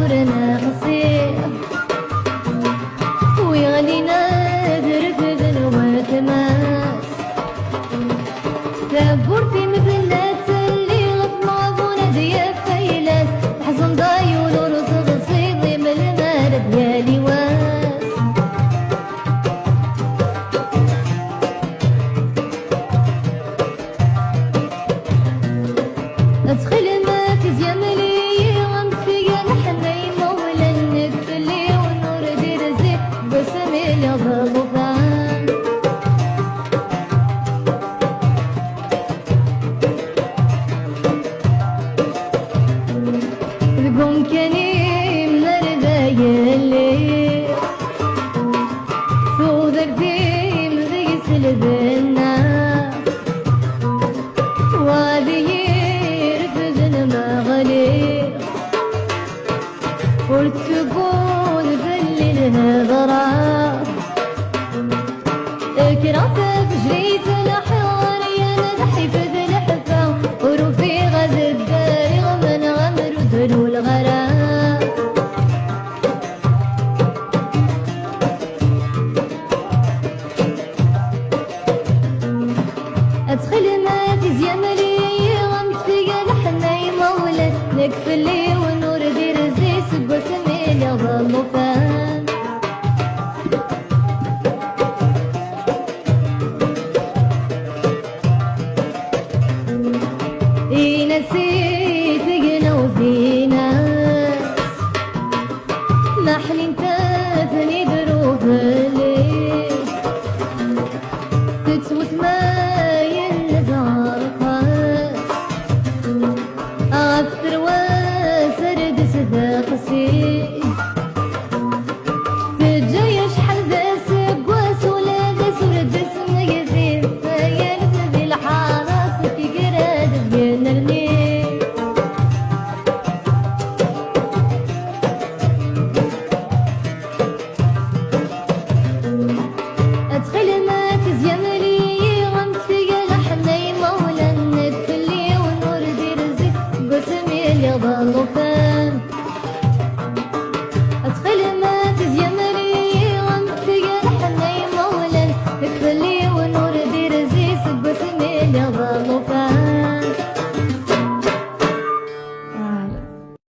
عمرنا قصير ويغنينا درب الوتماس ثبورتي مثل الناس اللي غف معظونا ديا فايلاس حزن ضايول ورص غصيضي من المال ديالي واس ادخل ما في زياملي غمتي لحني مولا نكفلي ونور دير زيت بسمي الغلطان القوم كاني من الردايلي ثودر ديم ذي سلبنا وادي وتقول ذل الهضرة كرافة بجريت الحوار يا مدحي في الحفا وروفي غد الدار غمن غمر ودلو الغرام ادخل ما تزيا ملي غمتي لحني مولد نكفلي ونور دير زي بسمي يظل فان نسيت قنا وفينا محلي انت ثني دروب الليل تتوت ما ينزع خاص أفتر وسرد سذا قصير